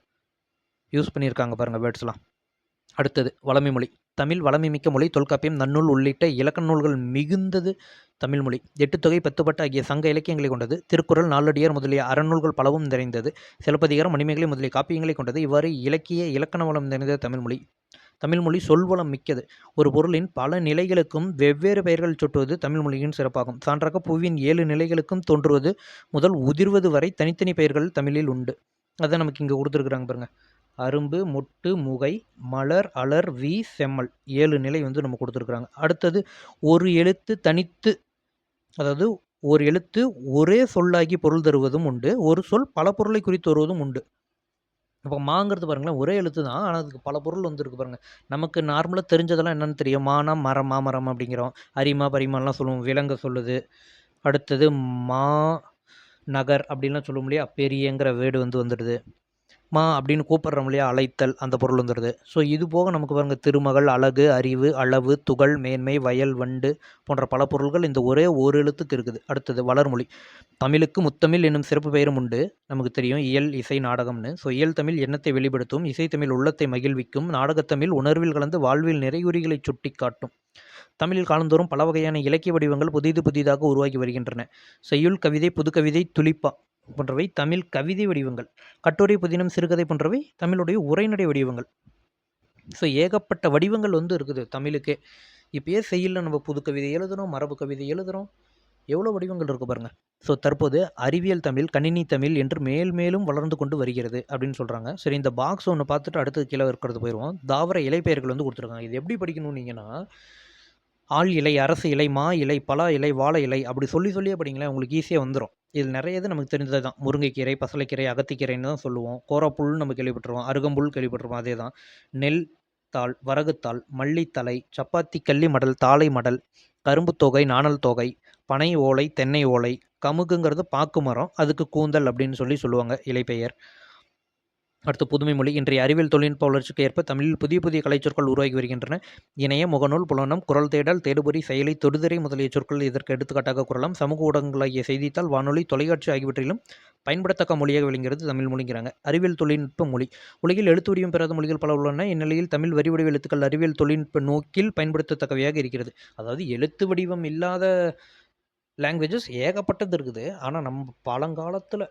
யூஸ் பண்ணியிருக்காங்க பாருங்கள் வேர்ட்ஸ்லாம். அடுத்தது வளமை மொழி. தமிழ் வளமை மிக்க மொழி. தொல்காப்பியம், நன்னூல் உள்ளிட்ட இலக்கண நூல்கள் மிகுந்தது தமிழ் மொழி. 8 தொகை 10 பட்டு ஆகிய சங்க இலக்கியங்களை கொண்டது. திருக்குறள், நாலடியார் முதலிய அறநூல்கள் பலவும் நிறைந்தது. சிலப்பதிகாரம், மணிமேகலை முதலிய காப்பியங்களை கொண்டது. இவ்வாறு இலக்கிய இலக்கண வளம் நிறைந்தது தமிழ்மொழி. தமிழ்மொழி சொல்வளம் மிக்கது. ஒரு பொருளின் பல நிலைகளுக்கும் வெவ்வேறு பெயர்கள் சுட்டுவது தமிழ்மொழியின் சிறப்பாகும். சான்றாக புவியின் 7 நிலைகளுக்கும் தோன்றுவது முதல் உதிர்வது வரை தனித்தனி பெயர்கள் தமிழில் உண்டு. அதை நமக்கு இங்கே கொடுத்துருக்குறாங்க பாருங்க. அரும்பு, மொட்டு, முகை, மலர், அலர், வி, செம்மல் 7 நிலை வந்து நம்ம கொடுத்துருக்குறாங்க. அடுத்தது ஒரு எழுத்து தனித்து, அதாவது ஒரு எழுத்து ஒரே சொல்லாகி பொருள் தருவதும் உண்டு. ஒரு சொல் பல பொருளை குறித்து வருவதும் உண்டு. இப்போ மாங்கிறது பாருங்களேன், ஒரே எழுத்து தான், ஆனால் அதுக்கு பல பொருள் வந்துருக்கு பாருங்கள். நமக்கு நார்மலாக தெரிஞ்சதெல்லாம் என்னென்னு தெரியும். மானா மரம், மாமரம் அப்படிங்கிறோம். அரிமா பரிமாலாம் சொல்லுவோம், விலங்க சொல்லுது. அடுத்தது மா நகர் அப்படின்லாம் சொல்லுவோம் இல்லையா, பெரியங்கிற வேர்டு வந்து வந்துடுது. மா அப்படின்னு கூப்பிட்றோம் இல்லையா, அழைத்தல், அந்த பொருள் வந்துடுது. ஸோ இது போக நமக்கு பாருங்கள், திருமகள், அழகு, அறிவு, அளவு, துகள், மேன்மை, வயல், வண்டு போன்ற பல பொருள்கள் இந்த ஒரே ஒரு எழுத்துக்கு இருக்குது. அடுத்தது வளர்மொழி. தமிழுக்கு முத்தமிழ் என்னும் சிறப்பு பெயரும் உண்டு. நமக்கு தெரியும் இயல், இசை, நாடகம்னு. ஸோ இயல் தமிழ் எண்ணத்தை வெளிப்படுத்தும், இசைத்தமிழ் உள்ளத்தை மகிழ்விக்கும், நாடகத்தமிழ் உணர்வில் கலந்து வாழ்வில் நிறைகுறிகளை சுட்டி காட்டும். தமிழில் காலந்தோறும் பல வகையான இலக்கிய வடிவங்கள் புதிதாக உருவாகி வருகின்றன. செய்யுள், கவிதை, புதுக்கவிதை, துளிப்பா போன்றவை தமிழ் கவிதை வடிவங்கள். கட்டுரை, புதினம், சிறுகதை போன்றவை தமிழுடைய உரைநடை வடிவங்கள். ஸோ ஏகப்பட்ட வடிவங்கள் வந்து இருக்குது தமிழுக்கே. இப்போயே செய்யுளில் நம்ம புதுக்கவிதை எழுதுகிறோம், மரபு கவிதை எழுதுகிறோம், எவ்வளோ வடிவங்கள் இருக்குது பாருங்கள். ஸோ தற்போது அறிவியல் தமிழ், கணினி தமிழ் என்று மேலும் வளர்ந்து கொண்டு வருகிறது அப்படின்னு சொல்கிறாங்க. சரி, இந்த பாக்ஸ் ஒன்று பார்த்துட்டு அடுத்தது கீழே இருக்கிறது போயிடுவோம். தாவர இலைப்பெயர்கள் வந்து கொடுத்துருக்காங்க. இது எப்படி படிக்கணும்னீங்கன்னா, ஆள் இலை, அரசு இலை, மா இலை, பலா இலை, வாழை இலை அப்படி சொல்லியே படிங்களேன், உங்களுக்கு ஈஸியாக வந்துடும். இதில் நிறைய இது நமக்கு தெரிஞ்சது தான். முருங்கைக்கீரை, பசலைக்கீரை, அகத்திக்கீரைன்னு தான் சொல்லுவோம். கோரப்புல் நம்ம கேள்விப்பட்டிருவோம், அருகம்புல் கேள்விப்பட்டிருவோம். அதே தான். நெல் தாள், வரகுத்தாள், மல்லித்தலை, சப்பாத்தி கள்ளி மடல், தாளை மடல், கரும்பு தொகை, நாணல் தொகை, பனை ஓலை, தென்னை ஓலை, கமுகுங்கிறது பாக்கு மரம், அதுக்கு கூந்தல் அப்படின்னு சொல்லுவாங்க இலைப்பெயர். அடுத்து புதுமை மொழி. இன்றைய அறிவியல் தொழில்நுட்ப வளர்ச்சிக்கு ஏற்ப தமிழில் புதிய கலைச்சொற்கள் உருவாகி வருகின்றன. இணைய, முகநூல், புலனம், குரல் தேடல், தேடுபொறி, செயலி, தொடுதிரை முதலிய சொற்கள் இதற்கு எடுத்துக்காட்டாக கூறலாம். சமூக ஊடகங்களாகிய செய்தித்தாள், வானொலி, தொலைக்காட்சி ஆகியவற்றிலும் பயன்படுத்தக்க மொழியாக விளங்குகிறது தமிழ் மொழிங்கிறாங்க. அறிவியல் தொழில்நுட்ப மொழி. உலகில் எழுத்து வடிவம் பெறாத மொழிகள் பல உள்ளன. இந்நிலையில் தமிழ் வரி வடிவ எழுத்துக்கள் அறிவியல் தொழில்நுட்ப நோக்கில் பயன்படுத்தத்தக்கவையாக இருக்கிறது. அதாவது எழுத்து வடிவம் இல்லாத லாங்குவேஜஸ் ஏகப்பட்டது இருக்குது. ஆனால் நம்ம பழங்காலத்தில்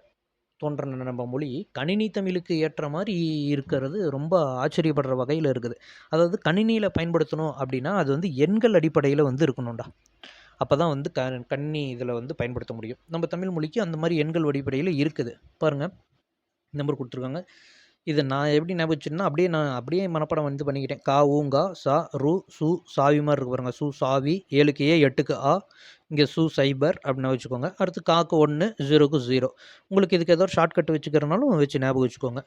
தோன்றின நம்ம மொழி கணினி தமிழுக்கு ஏற்ற மாதிரி இருக்கிறது ரொம்ப ஆச்சரியப்படுற வகையில் இருக்குது. அதாவது கணினியில் பயன்படுத்தணும் அப்படின்னா அது வந்து எண்கள் அடிப்படையில் வந்து இருக்கணும்டா. அப்போ தான் வந்து கணினி இதில் வந்து பயன்படுத்த முடியும். நம்ம தமிழ் மொழிக்கு அந்த மாதிரி எண்கள் அடிப்படையில் இருக்குது. பாருங்கள், நம்பர் கொடுத்துருக்காங்க. இது நான் எப்படி ஞாபகம் வச்சுன்னா அப்படியே மனப்பாடம் வந்து பண்ணிக்கிட்டேன். கா, ஊங்கா, சா, ரு, சு, சாவி மாதிரி இருக்கு பாருங்கள். சு சாவி, 7க்கு ஏ, 8க்கு ஆ, இங்கே சு சைபர் அப்படின்னு வச்சுக்கோங்க. அடுத்து காக்கு 1, 0க்கு 0. உங்களுக்கு இதுக்கு ஏதோ ஷார்ட்கட் வச்சுக்கிறனாலும் வச்சு ஞாபகம் வச்சுக்கோங்க.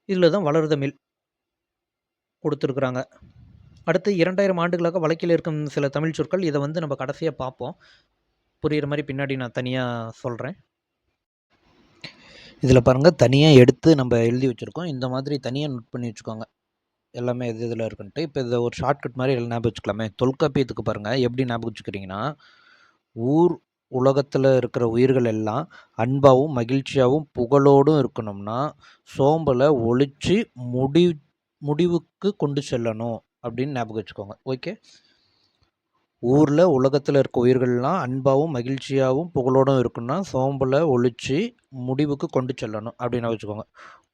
இதில் தான் வளர்தமிழ் கொடுத்துருக்குறாங்க. அடுத்து 2000 ஆண்டுகளாக வழக்கில் இருக்கும் சில தமிழ் சொற்கள். இதை வந்து நம்ம கடைசியாக பார்ப்போம். புரிகிற மாதிரி பின்னாடி நான் தனியாக சொல்கிறேன். இதில் பாருங்கள், தனியாக எடுத்து நம்ம எழுதி வச்சுருக்கோம். இந்த மாதிரி தனியாக நோட் பண்ணி வச்சுக்கோங்க எல்லாமே எது இதில் இருக்குன்ட்டு. இப்போ இதை ஒரு ஷார்ட்கட் மாதிரி எல்லாம் ஞாபகம் வச்சுக்கலாமே. தொல்காப்பியத்துக்கு பாருங்கள் எப்படி ஞாபகம் வச்சுக்கிறீங்கன்னா, ஊர் உலகத்தில் இருக்கிற உயிர்கள் எல்லாம் அன்பாகவும் மகிழ்ச்சியாகவும் புகழோடும் இருக்கணும்னா சோம்பலை ஒழித்து முடிவுக்கு கொண்டு செல்லணும் அப்படின்னு ஞாபகம் வச்சுக்கோங்க. ஓகே, ஊரில் உலகத்தில் இருக்க உயிர்கள்லாம் அன்பாகவும் மகிழ்ச்சியாகவும் புகழோடும் இருக்குன்னா சோம்பலை ஒழித்து முடிவுக்கு கொண்டு செல்லணும் அப்படின்னு வச்சுக்கோங்க.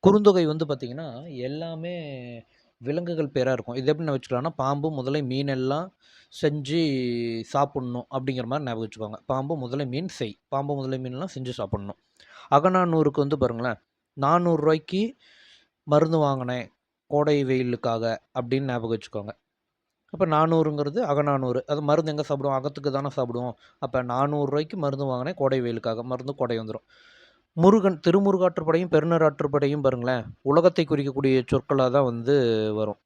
குறுந்தொகை வந்து பார்த்திங்கன்னா எல்லாமே விலங்குகள் பேராக இருக்கும். இது எப்படி வச்சுக்கலாம்னா, பாம்பு, முதலை, மீன் எல்லாம் செஞ்சு சாப்பிட்ணும் அப்படிங்கிற மாதிரி ஞாபகம் வச்சுக்கோங்க. பாம்பு, முதலை, மீன் செய். பாம்பு, முதலை, மீன்லாம் செஞ்சு சாப்பிட்ணும். அகநானூறுக்கு வந்து பாருங்களேன், 400 ரூபாய்க்கு மருந்து வாங்கினேன் கோடை வெயிலுக்காக அப்படின்னு ஞாபகம் வச்சுக்கோங்க. அப்போ 400ங்கிறது அகநானூறு. அது மருந்து எங்கே சாப்பிடுவோம்? அகத்துக்கு தானே சாப்பிடுவோம். அப்போ 400 ரூபாய்க்கு மருந்து வாங்கினேன் கோடை வெயிலுக்காக. மருந்து கோடை வந்துடும். முருகன், திருமுருகாற்றுப்படையும் பெருநராற்றுப்படையும் பாருங்களேன், உலகத்தை குறிக்கக்கூடிய சொற்களாக தான் வந்து வரும்.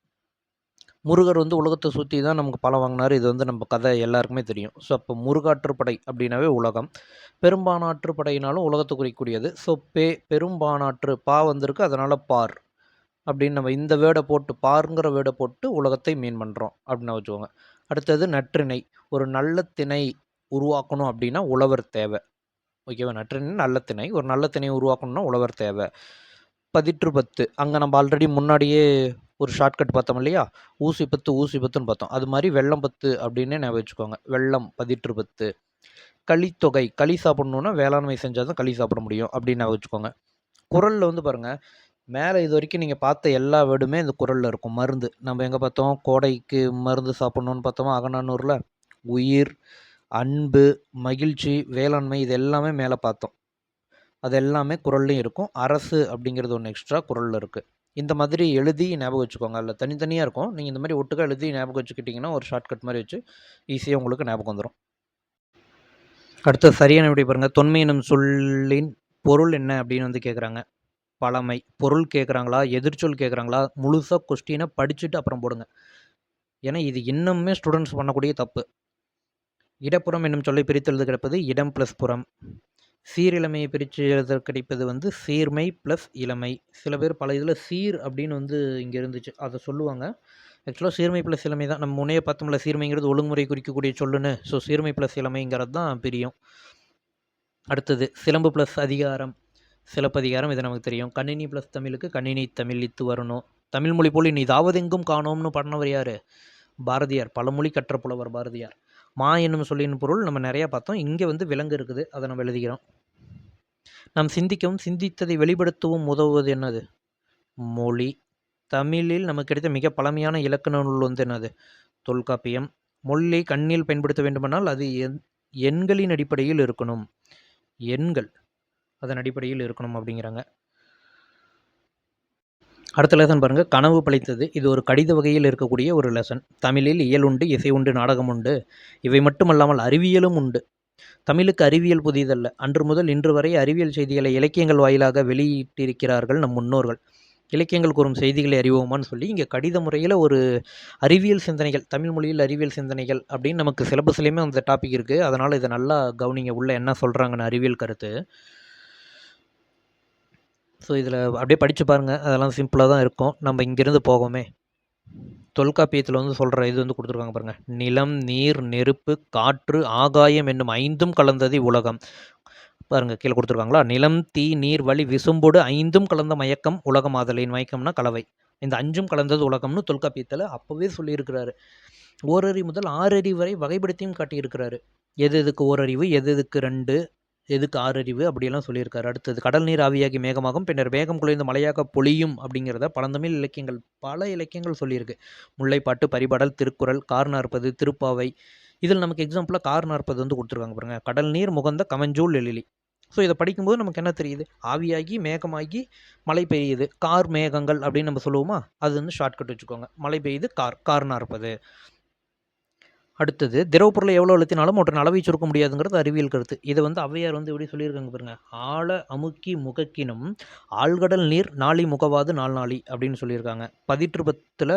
முருகர் வந்து உலகத்தை சுற்றி தான் நமக்கு பலம் வாங்கினார். இது வந்து நம்ம கதை எல்லாருக்குமே தெரியும். ஸோ அப்போ முருகாற்றுப்படை அப்படின்னாவே உலகம். பெரும்பானாற்றுப்படையினாலும் உலகத்தை குறிக்கக்கூடியது. ஸோ பெரும்பானாற்று பா வந்திருக்கு, அதனால் பார். அப்படின்னு நம்ம இந்த வேர்டை போட்டு பாருங்கிற வேர்டை போட்டு உலகத்தை மீன் பண்ணுறோம் அப்படின்னு வச்சுக்கோங்க. அடுத்தது நற்றிணை. ஒரு நல்ல திணை உருவாக்கணும் அப்படின்னா உழவர் தேவை. ஓகேவா? நற்றிணை நல்ல திணை. ஒரு நல்ல திணை உருவாக்கணும்னா உழவர் தேவை. பதிற்று பத்து. அங்கே நம்ம ஆல்ரெடி முன்னாடியே ஒரு ஷார்ட்கட் பார்த்தோம் இல்லையா? ஊசி பத்து ஊசி பத்துன்னு பார்த்தோம். அது மாதிரி வெள்ளம் பத்து அப்படின்னே ஞாபகம் வச்சுக்கோங்க. வெள்ளம் பதிற்று பத்து. களித்தொகை. களி சாப்பிடணுன்னா வேளாண்மை செஞ்சால் தான் களி சாப்பிட முடியும் அப்படின்னு ஞாபகம் வச்சுக்கோங்க. குறளில் வந்து பாருங்கள், மேலே இது வரைக்கும் நீங்கள் பார்த்த எல்லா வேர்டுமே இந்த குறளில் இருக்கும். மருந்து நம்ம எங்கே பார்த்தோம்? கோடைக்கு மருந்து சாப்பிட்ணுன்னு பார்த்தோமா அகநானூரில். உயிர், அன்பு, மகிழ்ச்சி, வேளாண்மை இது எல்லாமே மேலே பார்த்தோம். அது எல்லாமே குறள்லையும் இருக்கும். அரசு அப்படிங்கிறது ஒன்று எக்ஸ்ட்ரா குறளில் இருக்குது. இந்த மாதிரி எழுதி ஞாபகம் வச்சுக்கோங்க. அதில் தனித்தனியாக இருக்கும். நீங்கள் இந்த மாதிரி ஒட்டுக்கா எழுதி ஞாபகம் வச்சுக்கிட்டிங்கன்னா ஒரு ஷார்ட்கட் மாதிரி வச்சு ஈஸியாக உங்களுக்கு ஞாபகம் வந்துடும். அடுத்து சரியான விடை பாருங்கள். தொன்மை எனும் சொல்லின் பொருள் என்ன அப்படின்னு வந்து கேட்குறாங்க. பழமை. பொருள் கேட்குறாங்களா, எதிர்ச்சொல் கேட்குறாங்களா, முழுசாக கொஸ்டினை படிச்சுட்டு அப்புறம் போடுங்க. ஏன்னா இது இன்னுமே ஸ்டூடெண்ட்ஸ் பண்ணக்கூடிய தப்பு. இடப்புறம் என்னும் சொல்லை பிரித்து எழுத கிடைப்பது இடம் ப்ளஸ் புறம். சீரிழமையை பிரித்து எழுத கிடைப்பது வந்து சீர்மை ப்ளஸ் இளமை. சில பேர் பல இதில் சீர் அப்படின்னு வந்து இங்கே இருந்துச்சு, அதை சொல்லுவாங்க. ஆக்சுவலாக சீர்மை ப்ளஸ் இளமை தான். நம்ம முனைய பார்த்தோம்ல, சீர்மைங்கிறது ஒழுங்குமுறை குறிக்கக்கூடிய சொல்லுன்னு. ஸோ சீர்மை ப்ளஸ் இளமைங்கிறது தான் பிரியும். அடுத்தது சிலம்பு ப்ளஸ் அதிகாரம், சிலப்பதிகாரம், இது நமக்கு தெரியும். கணினி ப்ளஸ் தமிழுக்கு கணினி தமிழ் இத்து வரணும். தமிழ் மொழி போல் இனி இதாவதெங்கும் காணோம்னு பாடினவர் யார்? பாரதியார். பழமொழி கற்ற புலவர் பாரதியார். மா என்னும் சொல்லின் பொருள் நம்ம நிறையா பார்த்தோம். இங்கே வந்து விலங்கு இருக்குது, அதை நம்ம எழுதிக்கிறோம். நாம் சிந்திக்கவும் சிந்தித்ததை வெளிப்படுத்தவும் உதவுவது என்னது? மொழி. தமிழில் நமக்கு கிடைத்த மிக பழமையான இலக்கண நூல் வந்து என்னது? தொல்காப்பியம். மொழியை கண்ணில் பயன்படுத்த வேண்டுமானால் அது எண்களின் அடிப்படையில் இருக்கணும். எண்கள் அதன் அடிப்படையில் இருக்கணும் அப்படிங்கிறாங்க. அடுத்த லெசன் பாருங்கள், கனவு பழித்தது. இது ஒரு கடித வகையில் இருக்கக்கூடிய ஒரு லெசன். தமிழில் இயல் உண்டு, இசை உண்டு, நாடகம் உண்டு. இவை மட்டுமல்லாமல் அறிவியலும் உண்டு. தமிழுக்கு அறிவியல் புதிதல்ல. அன்று முதல் இன்று வரை அறிவியல் செய்திகளை இலக்கியங்கள் வாயிலாக வெளியிட்டிருக்கிறார்கள் நம் முன்னோர்கள். இலக்கியங்கள் கூறும் செய்திகளை அறிவோமான்னு சொல்லி இங்கே கடித முறையில் ஒரு அறிவியல் சிந்தனைகள், தமிழ் மொழியில் அறிவியல் சிந்தனைகள் அப்படின்னு நமக்கு சிலபஸ்லேயுமே அந்த டாபிக் இருக்குது. அதனால் இதை நல்லா கவனிங்க, உள்ள என்ன சொல்கிறாங்கன்னு அறிவியல் கருத்து. ஸோ இதில் அப்படியே படித்து பாருங்கள், அதெல்லாம் சிம்பிளாக தான் இருக்கும். நம்ம இங்கேருந்து போகோமே, தொல்காப்பியத்தில் வந்து சொல்கிற இது வந்து கொடுத்துருக்காங்க பாருங்கள். நிலம், நீர், நெருப்பு, காற்று, ஆகாயம் என்னும் 5ம் கலந்தது உலகம். பாருங்கள் கீழே கொடுத்துருக்காங்களா? நிலம், தீ, நீர், வளி, விசும்போடு 5ம் கலந்த மயக்கம் உலகம் ஆதலின். மயக்கம்னா கலவை. இந்த 5ம் கலந்தது உலகம்னு தொல்காப்பியத்தில் அப்போவே சொல்லியிருக்கிறாரு. ஓரறிவு முதல் 6 அறிவு வரை வகைப்படுத்தியும் காட்டியிருக்கிறாரு. எது எதுக்கு ஓரறிவு, எது எதுக்கு 2, எதுக்கு 6 அறிவு அப்படியெல்லாம் சொல்லியிருக்காரு. அடுத்தது கடல் நீர் ஆவியாகி மேகமாகும், பின்னர் மேகம் குளிர்ந்து மழையாக பொழியும் அப்படிங்கிறத பழந்தமிழ் இலக்கியங்கள் பல இலக்கியங்கள் சொல்லியிருக்கு. முல்லைப்பாட்டு, பரிபாடல், திருக்குறள், கார் 40, திருப்பாவை. இதில் நமக்கு எக்ஸாம்பிளாக கார் 40 வந்து கொடுத்துருக்காங்க பாருங்கள். கடல் நீர் முகந்த கமஞ்சூல் எழிலி. ஸோ இதை படிக்கும்போது நமக்கு என்ன தெரியுது? ஆவியாகி மேகமாகி மழை பெய்யுது, கார் மேகங்கள் அப்படின்னு நம்ம சொல்லுவோமா? அது வந்து ஷார்ட்கட் வச்சுக்கோங்க. மழை பெய்யுது, கார் 40. அடுத்தது திரவ பொருளை எவ்வளோ அழுத்தினாலும் அவற்றின் அளவை சுருக்க முடியாதுங்கிறது அறிவியல் கருத்து. இதை வந்து ஔவையார் வந்து எப்படி சொல்லியிருக்காங்க பாருங்க. ஆழ அமுக்கி முகக்கினும் ஆழ்கடல் நீர் நாளி முகவாது நாளி அப்படின்னு சொல்லியிருக்காங்க. பதிற்றுப்பத்தில்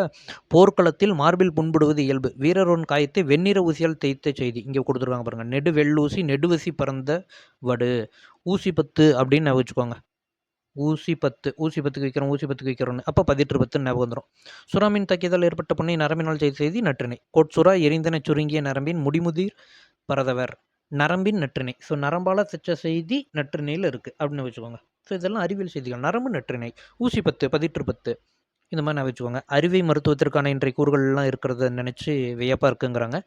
போர்க்களத்தில் மார்பில் புண்படுவது இயல்பு, வீரரோன் காயத்தை வெண்ணிற ஊசியால் தேய்த்த செய்தி இங்கே கொடுத்துருக்காங்க பாருங்க. நெடு வெள்ளூசி நெடுவசி பறந்த வடு. ஊசி பத்து அப்படின்னு வச்சுக்கோங்க. ஊசி பத்துக்கு வைக்கிறோன்னு அப்போ 10 ஞாபகம் வந்துடும். சுறாமின் தாக்கியதால் ஏற்பட்ட புண்ணை நரம்பினால் செய்தி நற்றிணை. கோட்சுறா எரிந்தன சுருங்கிய நரம்பின் முடிமுதிர் பரதவர். நரம்பின் நற்றிணை. ஸோ நரம்பால் தைச்ச செய்தி நற்றிணையில் இருக்குது அப்படின்னு வச்சுக்கோங்க. ஸோ இதெல்லாம் அறிவியல் செய்திகள். நரம்பு நற்றிணை. ஊசி 10 இந்த மாதிரி நான் வச்சுக்கோங்க. அறிவை மருத்துவத்திற்கான இன்றைய கூறுகள்லாம் இருக்கிறத நினச்சி வியப்பாக இருக்குங்கிறாங்க.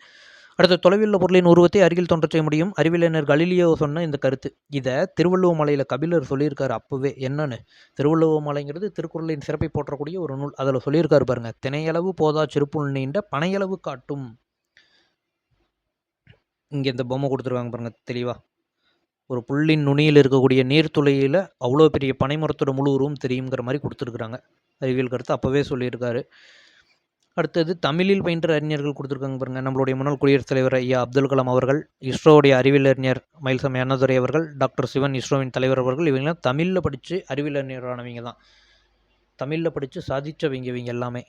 அடுத்த தொலைவில் பொருளின் உருவத்தை அருகில் தோன்ற செய்ய முடியும். அறிவியலர் கலீலியோ சொன்ன இந்த கருத்து. இதை திருவள்ளுவமலையில் கபிலர் சொல்லியிருக்காரு அப்போவே. என்னன்னு? திருவள்ளுவமலைங்கிறது திருக்குறளின் சிறப்பை போற்றக்கூடிய ஒரு நூல். அதில் சொல்லியிருக்காரு பாருங்க. தினையளவு போதா சிறுப்புள் நீண்ட பனையளவு காட்டும். இங்கே இந்த பொம்மை கொடுத்துருக்காங்க பாருங்க தெளிவாக. ஒரு புள்ளின் நுனியில் இருக்கக்கூடிய நீர்த்துளையில் அவ்வளோ பெரிய பனை மரத்தோட முழு உருவம் தெரியுங்கிற மாதிரி கொடுத்துருக்குறாங்க. அறிவியல் கருத்து அப்போவே சொல்லியிருக்காரு. அடுத்தது தமிழில் பயின்ற அறிஞர்கள் கொடுத்துருக்காங்க பாருங்க. நம்மளுடைய முன்னாள் குடியரசுத் தலைவர் ஐயா அப்துல் கலாம் அவர்கள், இஸ்ரோவுடைய அறிவியல் அறிஞர் மயில்சாமி அண்ணாதுரை அவர்கள், டாக்டர் சிவன் இஸ்ரோவின் தலைவர் அவர்கள். இவங்கெல்லாம் தமிழில் படித்து அறிவியல் அறிஞரானவங்க தான். தமிழில் படித்து சாதித்தவங்க இவங்க எல்லாமே.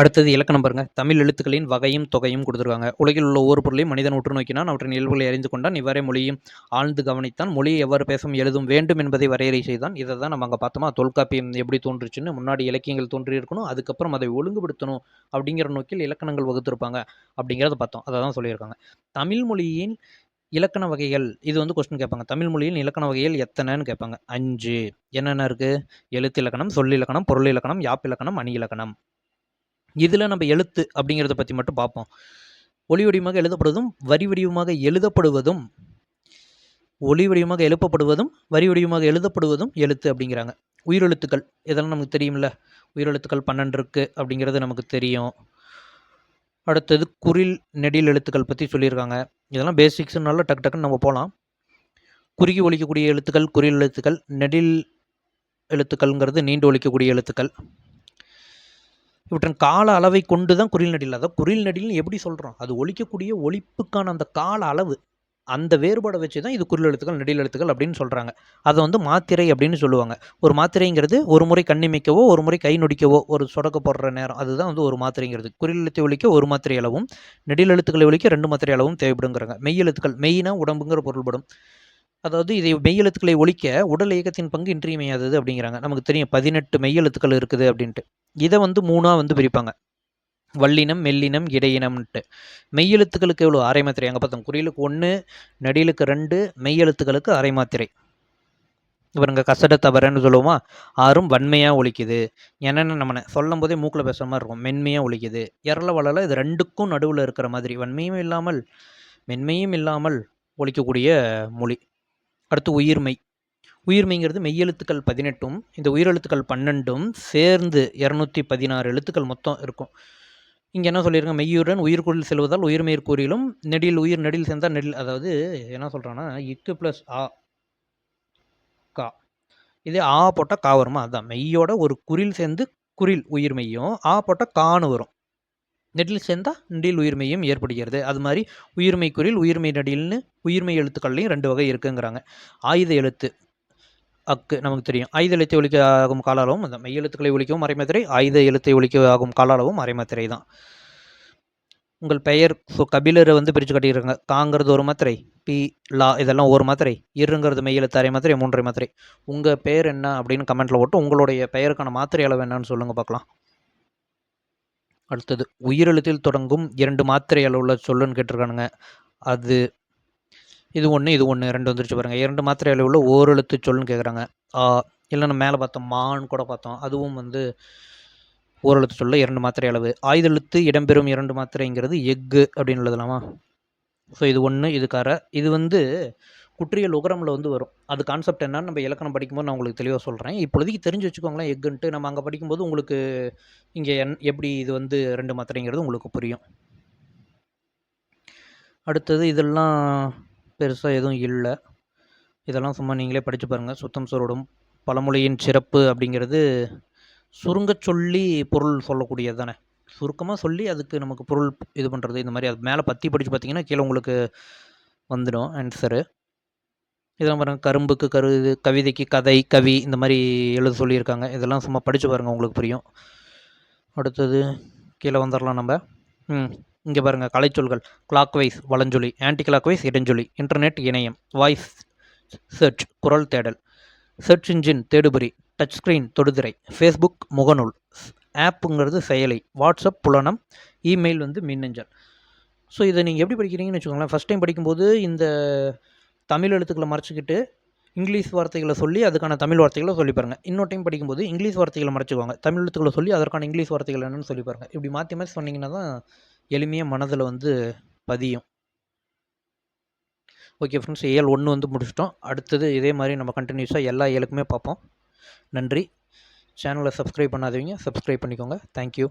அடுத்தது இலக்கணம் பாருங்க. தமிழ் எழுத்துக்களின் வகையும் தொகையும் கொடுத்துருக்காங்க. உலகில் உள்ள ஒவ்வொரு பொருளையும் மனிதன் உற்று நோக்கினான், அவற்றின் இயல்புகளை அறிந்து கொண்டான், இவ்வாறே மொழியும் ஆழ்ந்து கவனித்தான், மொழியை எவ்வாறு பேசும் எழுதும் வேண்டும் என்பதை வரையறை செய்தான். இதை தான் நம்ம அங்கே பார்த்தோமா, தொல்காப்பியம் எப்படி தோன்றுச்சுன்னு, முன்னாடி இலக்கியங்கள் தோன்றி இருக்கணும், அதுக்கப்புறம் அதை ஒழுங்குபடுத்தணும் அப்படிங்கிற நோக்கில் இலக்கணங்கள் வகுத்திருப்பாங்க அப்படிங்கிறத பார்த்தோம். அதை தான் சொல்லியிருக்காங்க. தமிழ் மொழியின் இலக்கண வகைகள், இது வந்து கொஸ்டின் கேட்பாங்க. தமிழ் மொழியின் இலக்கண வகைகள் எத்தனைன்னு கேட்பாங்க. 5. என்னென்ன இருக்குது? எழுத்து இலக்கணம், சொல்லிலக்கணம், பொருள் இலக்கணம், யாப்பிலக்கணம், அணி இலக்கணம். இதில் நம்ம எழுத்து அப்படிங்கிறத பற்றி மட்டும் பார்ப்போம். ஒளி வடிவமாக எழுதப்படுவதும் வரி வடிவமாக எழுதப்படுவதும், ஒளி வடிவமாக எழுப்பப்படுவதும் வரி வடிவமாக எழுதப்படுவதும் எழுத்து அப்படிங்கிறாங்க. உயிரெழுத்துக்கள் இதெல்லாம் நமக்கு தெரியும்ல, உயிரெழுத்துக்கள் 12 இருக்குது அப்படிங்கிறது நமக்கு தெரியும். அடுத்தது குறில் நெடில் எழுத்துக்கள் பற்றி சொல்லியிருக்காங்க. இதெல்லாம் பேசிக்ஸ்னால டக்கு டக்குன்னு நம்ம போகலாம். குறுகி ஒலிக்கக்கூடிய எழுத்துக்கள் குறில் எழுத்துக்கள், நெடில் எழுத்துக்கள்ங்கிறது நீண்டு ஒலிக்கக்கூடிய எழுத்துக்கள். இவற்றின் கால அளவை கொண்டு தான் குறில் நெடில், அதாவது குறில் நெடில்னு எப்படி சொல்கிறோம், அது ஒலிக்கக்கூடிய ஒலிப்புக்கான அந்த கால அளவு, அந்த வேறுபாடை வச்சு தான் இது குறில் எழுத்துக்கள் நெடில் எழுத்துக்கள் அப்படின்னு சொல்கிறாங்க. அதை வந்து மாத்திரை அப்படின்னு சொல்லுவாங்க. ஒரு மாத்திரைங்கிறது ஒரு முறை கண்ணிமைக்கவோ ஒரு முறை கை நொடிக்கவோ ஒரு சொடக்க போடுற நேரம், அதுதான் வந்து ஒரு மாத்திரைங்கிறது. குறில் எழுத்தை ஒலிக்க ஒரு மாத்திரை அளவும், நெடில் எழுத்துக்களை ஒலிக்க 2 மாத்திரை அளவும் தேவைப்படுங்கிறாங்க. மெய் எழுத்துக்கள், மெய்னா உடம்புங்கிற பொருள்படும். அதாவது இதை மெய் எழுத்துக்களை ஒலிக்க உடல் இயக்கத்தின் பங்கு இன்றியமையாதது அப்படிங்கிறாங்க. நமக்கு தெரியும் 18 மெய் எழுத்துக்கள் இருக்குது அப்படின்ட்டு. இதை வந்து 3ஆக வந்து பிரிப்பாங்க. வல்லினம், மெல்லினம், இடையினம்ன்ட்டு. மெய் எழுத்துக்களுக்கு எவ்வளோ? அரை மாத்திரை. அங்கே பார்த்தோம், குறிலுக்கு 1, நெடிலுக்கு 2, மெய் எழுத்துக்களுக்கு அரை மாத்திரை. இவருங்க கசட தவறன்னு சொல்லுவோமா, 6ம் வன்மையாக ஒலிக்குது. என்னென்னு நம்ம சொல்லும் போதே மூக்கில் பேசுகிற மாதிரி இருக்கும். மென்மையாக ஒலிக்குது. எரள வளல இது ரெண்டுக்கும் நடுவில் இருக்கிற மாதிரி, வன்மையும் இல்லாமல் மென்மையும் இல்லாமல் ஒலிக்கக்கூடிய மொழி. அடுத்து உயிர்மெய். உயிர்மெய்ங்கிறது மெய்யெழுத்துக்கள் 18ம் இந்த உயிரெழுத்துக்கள் 12ம் சேர்ந்து 216 எழுத்துக்கள் மொத்தம் இருக்கும். இங்கே என்ன சொல்லியிருக்காங்க, மெய்யுடன் உயிர்குறில் செல்வதால் உயிர்மெய்ர் கூறிலும் நெடில் உயிர் நெடில் சேர்ந்தால் நெடில், அதாவது என்ன சொல்கிறான்னா இக்கு ப்ளஸ் ஆ கா, இதே ஆ போட்டால் கா வருமா, அதுதான் மெய்யோட ஒரு குறில் சேர்ந்து குறில் உயிர்மெய்யும், ஆ போட்டால் கான்னு வரும். நெடில் சேர்ந்தால் நெடில் உயிர்மெய்யும் ஏற்படுகிறது. அது மாதிரி உயிர்மெய் குறில் உயிர்மெய் நெடில்னு உயிர்மெய் எழுத்துக்கள்லையும் 2 வகை இருக்குங்கிறாங்க. ஆயுத எழுத்து அக்கு நமக்கு தெரியும். ஆயுத எழுத்தை ஒலிக்க ஆகும் கால அளவும் அந்த மெய் எழுத்துக்களை ஒலிக்கவும் அரைமாத்திரை, ஆயுத எழுத்தை ஒலிக்க ஆகும் கால அளவும் அரைமாத்திரை தான். உங்கள் பெயர் கபிலரை வந்து பிரித்து காட்டியிருக்காங்க. காங்கிறது ஒரு மாத்திரை, பி லா இதெல்லாம் ஒரு மாத்திரை, இருங்கிறது மெய் எழுத்து அரை மாத்திரை, 3 மாத்திரை. உங்கள் பெயர் என்ன அப்படின்னு கமெண்ட்டில் போட்டு உங்களுடைய பெயருக்கான மாத்திரை அளவு என்னன்னு சொல்லுங்கள் பார்க்கலாம். அடுத்தது உயிரெழுத்தில் தொடங்கும் 2 மாத்திரை அளவுள்ள சொல்லுன்னு கேட்டிருக்கானுங்க. அது இது 1 இது 1 2 வந்துருச்சு பாருங்கள். 2 மாத்திரை அளவுள்ள ஓரெழுத்து சொல்லுன்னு கேட்குறாங்க. இல்லைன்னா மேலே பார்த்தோம் மான்னு கூட பார்த்தோம், அதுவும் வந்து ஓரெழுத்து சொல்ல 2 மாத்திரை அளவு. ஆயுத எழுத்து இடம்பெறும் 2 மாத்திரைங்கிறது எஃகு அப்படின்னு எழுதலாமா. ஸோ இது 1 இது கரை. இது வந்து குற்றியல் உகரமில் வந்து வரும். அது கான்செப்ட் என்னன்னு நம்ம இலக்கணம் படிக்கும்போது நான் உங்களுக்கு தெளிவாக சொல்கிறேன். இப்போதைக்கு தெரிஞ்சு வச்சுக்கோங்களேன் எக்குன்ட்டு. நம்ம அங்கே படிக்கும்போது உங்களுக்கு இங்கே எப்படி இது வந்து 2 மாத்திரைங்கிறது உங்களுக்கு புரியும். அடுத்தது இதெல்லாம் பெருசாக எதுவும் இல்லை, இதெல்லாம் சும்மா நீங்களே படித்து பாருங்கள். சுத்தம் சொருடும் பழமொழியின் சிறப்பு அப்படிங்கிறது சுருங்க சொல்லி பொருள் சொல்லக்கூடியது தானே. சுருக்கமாக சொல்லி அதுக்கு நமக்கு பொருள் இது பண்ணுறது, இந்த மாதிரி அது மேலே பற்றி படித்து பார்த்தீங்கன்னா கீழே உங்களுக்கு வந்துடும் ஆன்சரு. இதெல்லாம் பாருங்கள், கரும்புக்கு கரு, இது கவிதைக்கு கதை கவி, இந்த மாதிரி எழுத சொல்லியிருக்காங்க. இதெல்லாம் சும்மா படித்து பாருங்கள் உங்களுக்கு புரியும். அடுத்தது கீழே வந்துடலாம் நம்ம. இங்கே பாருங்கள், கலைச்சொல்கள். கிளாக் வைஸ் வலஞ்சொலி, ஆன்டி கிளாக் வைஸ் இடஞ்சொலி, இன்டர்நெட் இணையம், வாய்ஸ் சர்ச் குரல் தேடல், சர்ச் இன்ஜின் தேடுபொறி, டச் ஸ்க்ரீன் தொடுதிரை, ஃபேஸ்புக் முகநூல், ஆப்புங்கிறது செயலி, வாட்ஸ்அப் புலனம், இமெயில் வந்து மின்னஞ்சல். ஸோ இதை நீங்கள் எப்படி படிக்கிறீங்கன்னு வச்சுக்கோங்களேன். ஃபஸ்ட் டைம் படிக்கும்போது இந்த தமிழ் எழுத்துக்களை மறைச்சிக்கிட்டு இங்கிலீஷ் வார்த்தைகளை சொல்லி அதுக்கான தமிழ் வார்த்தைகளை சொல்லி பாருங்கள். இன்னொரு டைம் படிக்கும்போது இங்கிலீஷ் வார்த்தைகளை மறைச்சிக்குவாங்க, தமிழ் எழுத்துக்களை சொல்லி அதற்கான இங்கிலீஷ் வார்த்தைகள் என்னென்னு சொல்லி பாருங்கள். இப்படி மாற்றி மாற்றி சொன்னீங்கன்னா தான் எளிமையாக மனதில் வந்து பதியும். ஓகே ஃப்ரெண்ட்ஸ், ஏஎல் 1 வந்து முடிச்சிட்டோம். அடுத்தது இதே மாதிரி நம்ம கண்டினியூஸாக எல்லா ஏழுக்குமே பார்ப்போம். நன்றி. சேனலை சப்ஸ்கிரைப் பண்ணாதவங்க சப்ஸ்கிரைப் பண்ணிக்கோங்க. தேங்க்யூ.